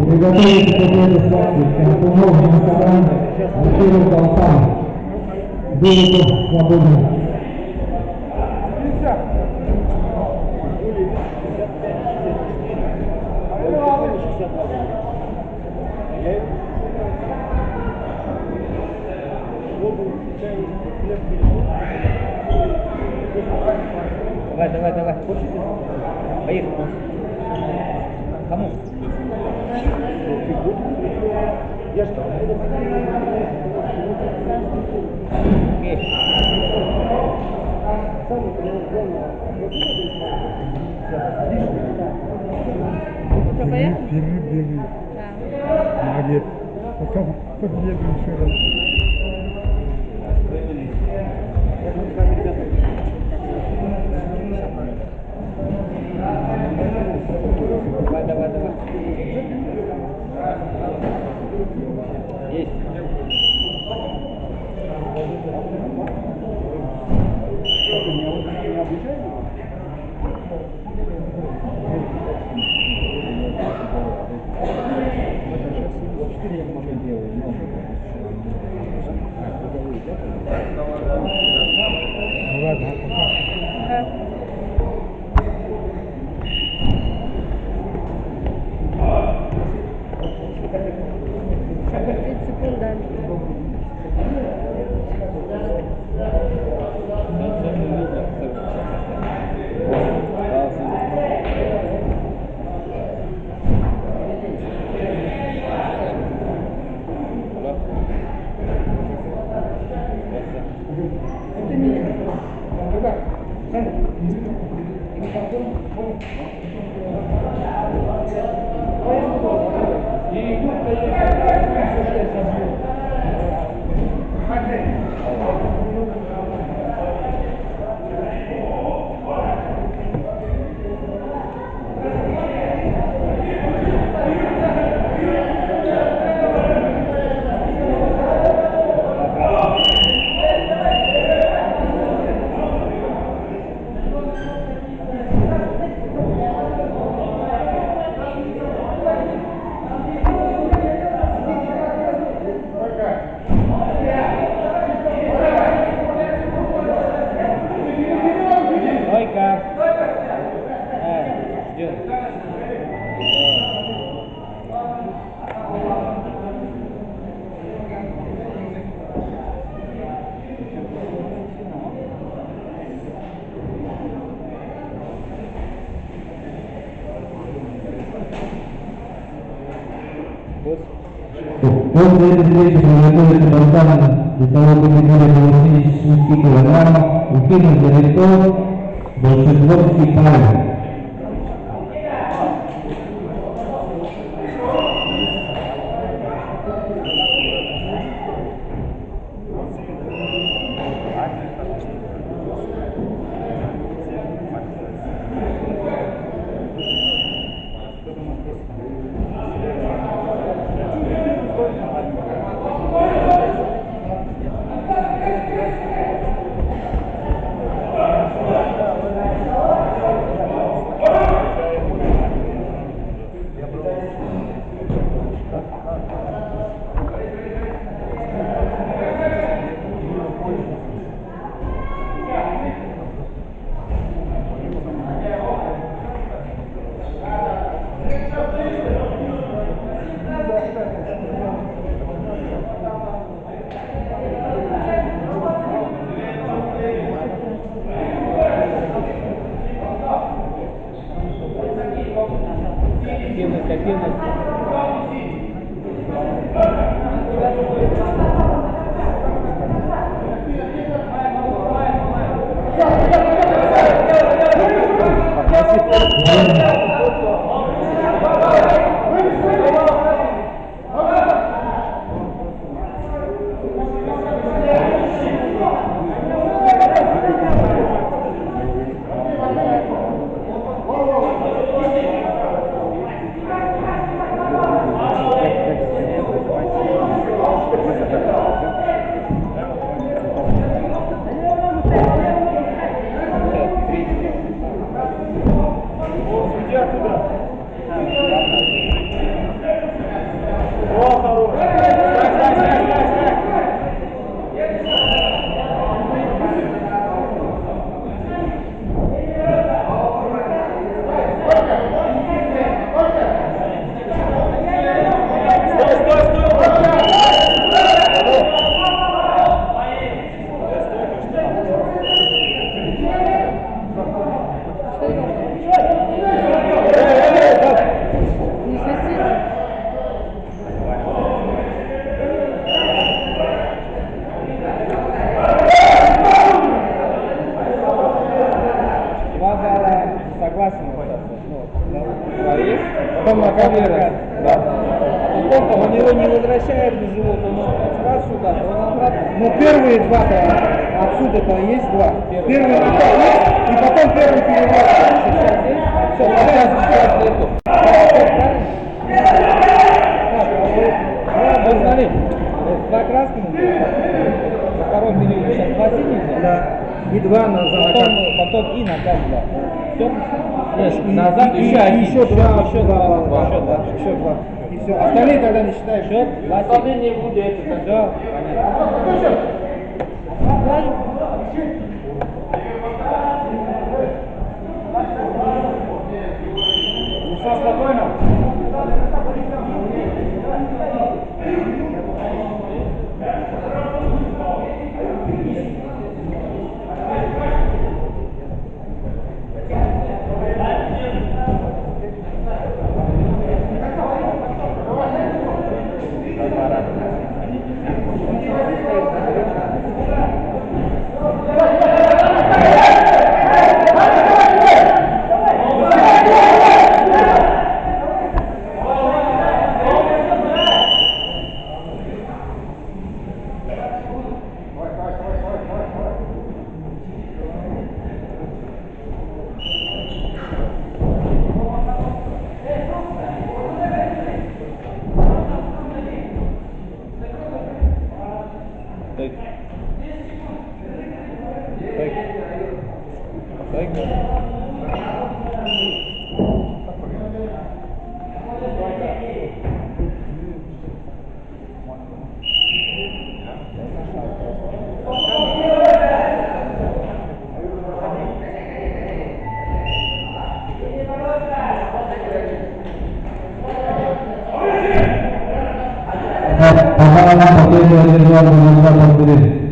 Приготовить победу фактически, помогли на стороне, Артемий Толпан, Беликов свободен. Давай. Поехали. Кому? Я что? Что, поехали? Бери. Да. Молодец. Потом победу еще раз. Давай. Есть. Ладно. После этой встречи приготовится Балтана весовой категории до 86 кг, укинут за листов большинство Павел. Не хотите? Два зала согласен. Потом накапливает. Да. Потом он его не возвращает в живот, он раз сюда, он обратно. Но первые два-то отсюда-то есть два. Первый рука есть, и потом первый переворот. Сейчас здесь. Все, сейчас нету. Вот смотри, два красных, во втором периоде сейчас два синих. Да. И два назад. Потом и назад два. Все? И- Назад и- еще и один. еще два. Еще два. Еще два. Еще два. И все. Остальные тогда не считаем. Счет, остальные не будет. Все, понятно. Все спокойно. Pasangan satu 2 2 2 2 2 2